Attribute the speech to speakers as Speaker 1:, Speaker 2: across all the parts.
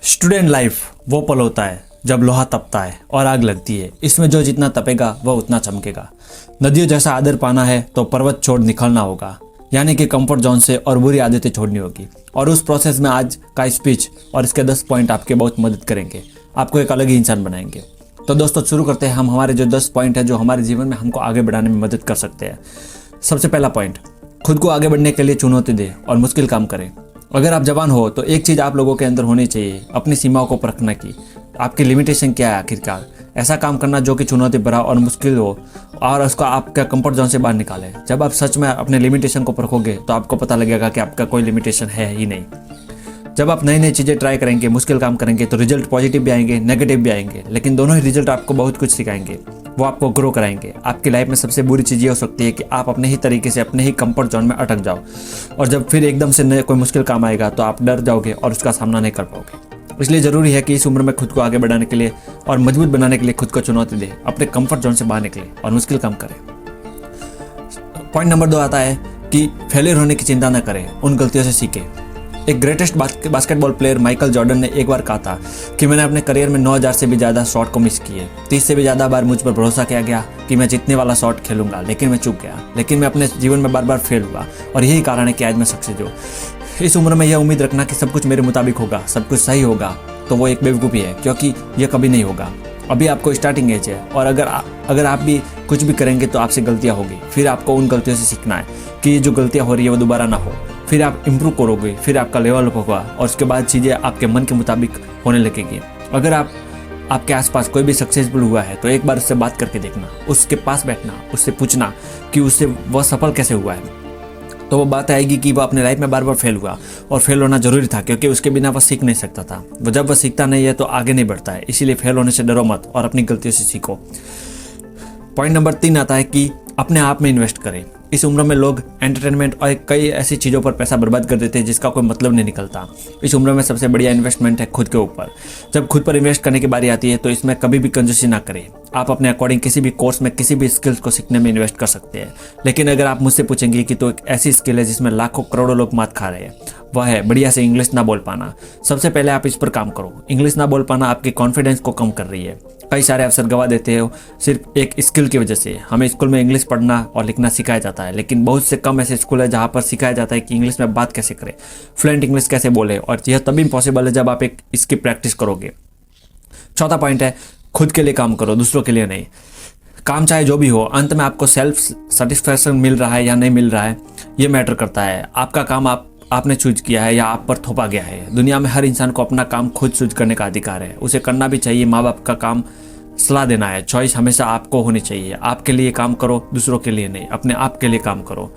Speaker 1: Student life वो पल होता है जब लोहा तपता है और आग लगती है। इसमें जो जितना तपेगा वह उतना चमकेगा। नदियों जैसा आदर पाना है तो पर्वत छोड़ निकलना होगा, यानी कि कंफर्ट जोन से और बुरी आदतें छोड़नी होगी। और उस प्रोसेस में आज का स्पीच और इसके 10 पॉइंट आपके बहुत मदद करेंगे, आपको एक अलग ही इंसान बनाएंगे। तो दोस्तों शुरू करते हैं हम हमारे जो 10 पॉइंट है जो हमारे जीवन में हमको आगे बढ़ाने में मदद कर सकते हैं। सबसे पहला पॉइंट, खुद को आगे बढ़ने के लिए चुनौती दे और मुश्किल काम करें। अगर आप जवान हो तो एक चीज़ आप लोगों के अंदर होनी चाहिए, अपनी सीमाओं को परखना की आपकी लिमिटेशन क्या है। आखिरकार ऐसा काम करना जो कि चुनौती भरा और मुश्किल हो और उसको आपका कंफर्ट जोन से बाहर निकाले। जब आप सच में अपने लिमिटेशन को परखोगे तो आपको पता लगेगा कि आपका कोई लिमिटेशन है ही नहीं। जब आप नई नई चीज़ें ट्राई करेंगे, मुश्किल काम करेंगे तो रिजल्ट पॉजिटिव भी आएंगे, नेगेटिव भी आएंगे, लेकिन दोनों ही रिजल्ट आपको बहुत कुछ सिखाएंगे। वो आपको ग्रो कराएंगे। आपकी लाइफ में सबसे बुरी चीज़ ये हो सकती है कि आप अपने ही तरीके से अपने ही कंफर्ट जोन में अटक जाओ और जब फिर एकदम से कोई मुश्किल काम आएगा तो आप डर जाओगे और उसका सामना नहीं कर पाओगे। इसलिए ज़रूरी है कि इस उम्र में खुद को आगे बढ़ाने के लिए और मजबूत बनाने के लिए खुद को चुनौती दे, अपने कंफर्ट जोन से बाहर निकले और मुश्किल काम करें। पॉइंट नंबर 2 आता है कि फेलियर होने की चिंता न करें, उन गलतियों से सीखें। एक greatest basketball player Michael Jordan ने एक बार कहा था कि मैंने अपने करियर में 9000 से भी ज़्यादा शॉट को मिस किए। 30 से भी ज़्यादा बार मुझ पर भरोसा किया गया कि मैं जीतने वाला शॉट खेलूंगा, लेकिन मैं चूक गया। लेकिन मैं अपने जीवन में बार बार फेल हुआ और यही कारण है कि आज मैं सक्सेस हूँ। इस उम्र में यह उम्मीद रखना कि सब कुछ मेरे मुताबिक होगा, सब कुछ सही होगा, तो वो एक बेवकूफ़ी है, क्योंकि यह कभी नहीं होगा। अभी आपको स्टार्टिंग एज है और अगर आप भी कुछ भी करेंगे तो आपसे गलतियाँ होगी। फिर आपको उन गलतियों से सीखना है कि ये जो गलतियाँ हो रही है वो दोबारा ना हो। फिर आप इम्प्रूव करोगे, फिर आपका लेवल अप होगा और उसके बाद चीज़ें आपके मन के मुताबिक होने लगेगी। अगर आपके आसपास कोई भी सक्सेसफुल हुआ है तो एक बार उससे बात करके देखना, उसके पास बैठना, उससे पूछना कि उससे वह सफल कैसे हुआ है। तो वो बात आएगी कि वह अपने लाइफ में बार बार फेल हुआ और फेल होना जरूरी था, क्योंकि उसके बिना वह सीख नहीं सकता था। वो जब वह सीखता नहीं है तो आगे नहीं बढ़ता है। इसीलिए फेल होने से डरो मत और अपनी गलतियों से सीखो। पॉइंट नंबर 3 आता है कि अपने आप में इन्वेस्ट करें। इस उम्र में लोग एंटरटेनमेंट और कई ऐसी चीज़ों पर पैसा बर्बाद कर देते हैं जिसका कोई मतलब नहीं निकलता। इस उम्र में सबसे बढ़िया इन्वेस्टमेंट है खुद के ऊपर। जब खुद पर इन्वेस्ट करने की बारी आती है तो इसमें कभी भी कंजूसी ना करें। आप अपने अकॉर्डिंग किसी भी कोर्स में किसी भी स्किल्स को सीखने में इन्वेस्ट कर सकते हैं, लेकिन अगर आप मुझसे पूछेंगे कि तो एक ऐसी स्किल है जिसमें लाखों करोड़ों लोग मात खा रहे हैं, वह है बढ़िया से इंग्लिश ना बोल पाना। सबसे पहले आप इस पर काम करो। इंग्लिश ना बोल पाना आपके कॉन्फिडेंस को कम कर रही है। कई सारे अवसर गवा देते हो सिर्फ एक स्किल की वजह से। हमें स्कूल में इंग्लिश पढ़ना और लिखना सिखाया जाता है, लेकिन बहुत से कम ऐसे स्कूल है जहाँ पर सिखाया जाता है कि इंग्लिश में बात कैसे करें, फ्लुएंट इंग्लिश कैसे बोले, और यह तभी पॉसिबल है जब आप इसकी प्रैक्टिस करोगे। चौथा पॉइंट है खुद के लिए काम करो, दूसरों के लिए नहीं। काम चाहे जो भी हो, अंत में आपको सेल्फ सेटिस्फैक्शन मिल रहा है या नहीं मिल रहा है ये मैटर करता है। आपका काम आपने चूज किया है या आप पर थोपा गया है। दुनिया में हर इंसान को अपना काम खुद चूज करने का अधिकार है, उसे करना भी चाहिए। माँ बाप का काम सलाह देना है, चॉइस हमेशा आपको होनी चाहिए। आपके लिए काम करो, दूसरों के लिए नहीं, अपने आप के लिए काम करो।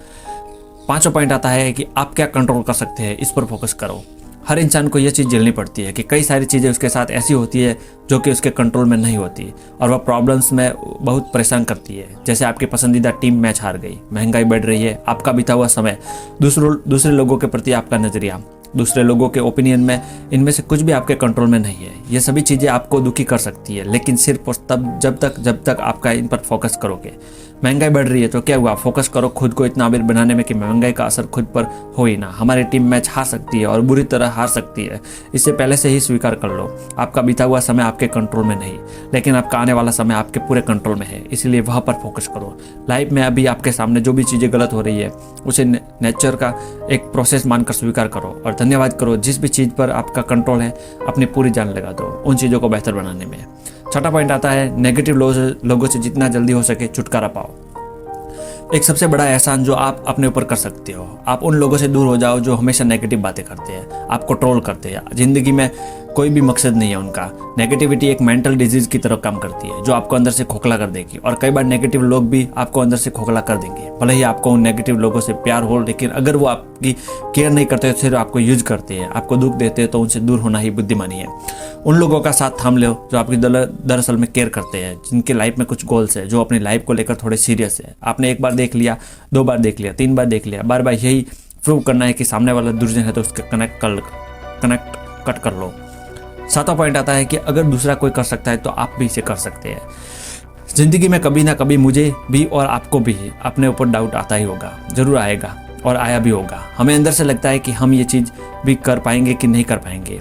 Speaker 1: 5वां पॉइंट आता है कि आप क्या कंट्रोल कर सकते हैं, इस पर फोकस करो। हर इंसान को यह चीज़ झेलनी पड़ती है कि कई सारी चीज़ें उसके साथ ऐसी होती है जो कि उसके कंट्रोल में नहीं होती और वह प्रॉब्लम्स में बहुत परेशान करती है। जैसे आपकी पसंदीदा टीम मैच हार गई, महंगाई बढ़ रही है, आपका बीता हुआ समय, दूसरे लोगों के प्रति आपका नज़रिया, दूसरे लोगों के ओपिनियन में, इनमें से कुछ भी आपके कंट्रोल में नहीं है। ये सभी चीज़ें आपको दुखी कर सकती है, लेकिन सिर्फ तब जब तक आपका इन पर फोकस करोगे। महंगाई बढ़ रही है तो क्या हुआ, फोकस करो खुद को इतना अमीर बनाने में कि महंगाई का असर खुद पर हो ही ना। हमारी टीम मैच हार सकती है और बुरी तरह हार सकती है, इससे पहले से ही स्वीकार कर लो। आपका बीता हुआ समय आपके कंट्रोल में नहीं, लेकिन आपका आने वाला समय आपके पूरे कंट्रोल में है, इसलिए वहाँ पर फोकस करो। लाइफ में अभी आपके सामने जो भी चीज़ें गलत हो रही है उसे नेचर का एक प्रोसेस मानकर स्वीकार करो और धन्यवाद करो। जिस भी चीज़ पर आपका कंट्रोल है अपनी पूरी जान लगा दो उन चीज़ों को बेहतर बनाने में। 6वां पॉइंट आता है नेगेटिव लोगों से जितना जल्दी हो सके छुटकारा पाओ। एक सबसे बड़ा एहसान जो आप अपने ऊपर कर सकते हो, आप उन लोगों से दूर हो जाओ जो हमेशा नेगेटिव बातें करते हैं, आपको ट्रोल करते हैं। जिंदगी में कोई भी मकसद नहीं है उनका। नेगेटिविटी एक मेंटल डिजीज की तरह काम करती है जो आपको अंदर से खोखला कर देगी, और कई बार नेगेटिव लोग भी आपको अंदर से खोखला कर देंगे। भले ही आपको उन नेगेटिव लोगों से प्यार हो, लेकिन अगर वो आपकी केयर नहीं करते, सिर्फ आपको यूज करते हैं, आपको दुख देते हैं, तो उनसे दूर होना ही बुद्धिमानी है। उन लोगों का साथ थाम लो जो आपकी दरअसल में केयर करते हैं, जिनके लाइफ में कुछ गोल्स है, जो अपनी लाइफ को लेकर थोड़े सीरियस है। आपने एक बार देख लिया, 2 बार देख लिया, 3 बार देख लिया, बार बार यही प्रूव करना है कि सामने वाला दुर्जन है तो उसके कनेक्ट कट कर लो। 7वां पॉइंट आता है कि अगर दूसरा कोई कर सकता है तो आप भी इसे कर सकते हैं। जिंदगी में कभी ना कभी मुझे भी और आपको भी अपने ऊपर डाउट आता ही होगा, जरूर आएगा और आया भी होगा। हमें अंदर से लगता है कि हम ये चीज़ भी कर पाएंगे कि नहीं कर पाएंगे।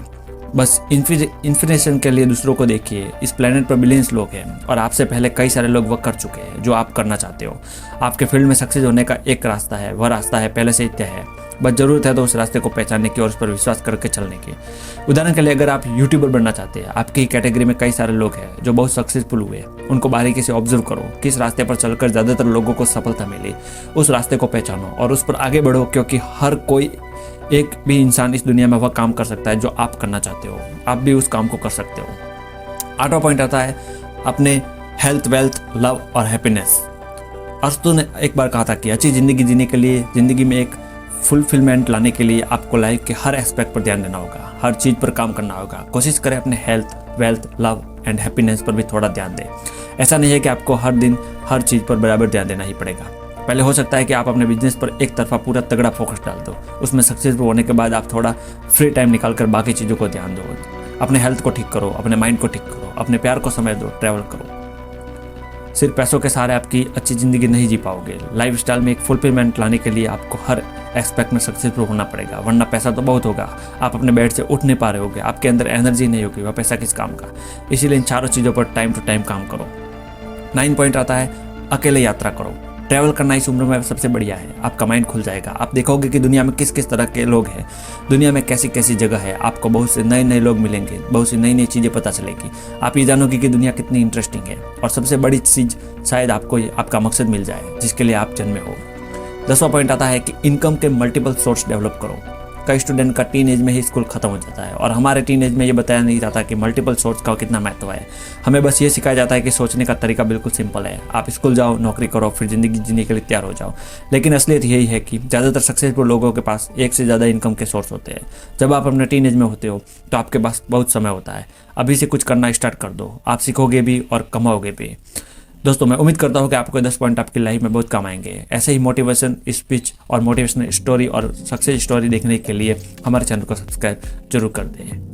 Speaker 1: बस इन्फॉर्मेशन के लिए दूसरों को देखिए, इस प्लेनेट पर बिलियंस लोग हैं और आपसे पहले कई सारे लोग वो कर चुके हैं जो आप करना चाहते हो। आपके फील्ड में सक्सेस होने का एक रास्ता है, वह रास्ता है पहले से ही तय है, बस ज़रूरत है तो उस रास्ते को पहचानने की और उस पर विश्वास करके चलने की। उदाहरण के लिए अगर आप यूट्यूबर बनना चाहते हैं, आपकी कैटेगरी में कई सारे लोग हैं जो बहुत सक्सेसफुल हुए, उनको बारीकी से ऑब्जर्व करो, किस रास्ते पर चलकर ज़्यादातर लोगों को सफलता मिली, उस रास्ते को पहचानो और उस पर आगे बढ़ो, क्योंकि हर कोई एक भी इंसान इस दुनिया में वह काम कर सकता है जो आप करना चाहते हो, आप भी उस काम को कर सकते हो। 8वां पॉइंट आता है अपने हेल्थ, वेल्थ, लव और हैप्पीनेस। अरस्तु ने एक बार कहा था कि अच्छी ज़िंदगी जीने के लिए, ज़िंदगी में एक फुलफिलमेंट लाने के लिए आपको लाइफ के हर एस्पेक्ट पर ध्यान देना होगा, हर चीज़ पर काम करना होगा। कोशिश करें अपने health, wealth, love and happiness पर भी थोड़ा ध्यान दें। ऐसा नहीं है कि आपको हर दिन हर चीज़ पर बराबर ध्यान देना ही पड़ेगा। पहले हो सकता है कि आप अपने बिजनेस पर एक तरफा पूरा तगड़ा फोकस डाल दो, उसमें सक्सेसफुल होने के बाद आप थोड़ा फ्री टाइम निकाल कर बाकी चीज़ों को ध्यान दो। अपने हेल्थ को ठीक करो, अपने माइंड को ठीक करो, अपने प्यार को समय दो, ट्रैवल करो। सिर्फ पैसों के सहारे आपकी अच्छी ज़िंदगी नहीं जी पाओगे। लाइफस्टाइल में एक फुलफिलमेंट लाने के लिए आपको हर एस्पेक्ट में सक्सेसफुल होना पड़ेगा, वरना पैसा तो बहुत होगा, आप अपने बेड से उठ नहीं पा रहे होगे, आपके अंदर एनर्जी नहीं होगी, वह पैसा किस काम का। इसीलिए इन चारों चीज़ों पर टाइम टू टाइम काम करो। 9 पॉइंट आता है अकेले यात्रा करो। ट्रैवल करना इस उम्र में सबसे बढ़िया है, आपका माइंड खुल जाएगा, आप देखोगे कि दुनिया में किस किस तरह के लोग हैं, दुनिया में कैसी कैसी जगह है, आपको बहुत से नए नए लोग मिलेंगे, बहुत सी नई नई चीज़ें पता चलेगी, आप ये जानोगे कि दुनिया कितनी इंटरेस्टिंग है। और सबसे बड़ी चीज़ शायद आपको आपका मकसद मिल जाए जिसके लिए आप जन्मे हो। 10वां पॉइंट आता है कि इनकम के मल्टीपल सोर्स डेवलप करो। कई स्टूडेंट का टीन एज में ही स्कूल खत्म हो जाता है और हमारे टीन एज में ये बताया नहीं जाता कि मल्टीपल सोर्स का कितना महत्व है। हमें बस ये सिखाया जाता है कि सोचने का तरीका बिल्कुल सिंपल है, आप स्कूल जाओ, नौकरी करो, फिर ज़िंदगी जीने के लिए तैयार हो जाओ। लेकिन असलियत यही है कि ज़्यादातर सक्सेसफुल लोगों के पास एक से ज़्यादा इनकम के सोर्स होते हैं। जब आप अपने टीन एज में होते हो तो आपके पास बहुत समय होता है, अभी से कुछ करना स्टार्ट कर दो, आप सीखोगे भी और कमाओगे भी। दोस्तों, मैं उम्मीद करता हूँ कि आपको 10 पॉइंट आपकी लाइफ में बहुत काम आएंगे। ऐसे ही मोटिवेशन स्पीच और मोटिवेशनल स्टोरी और सक्सेस स्टोरी देखने के लिए हमारे चैनल को सब्सक्राइब जरूर कर दें।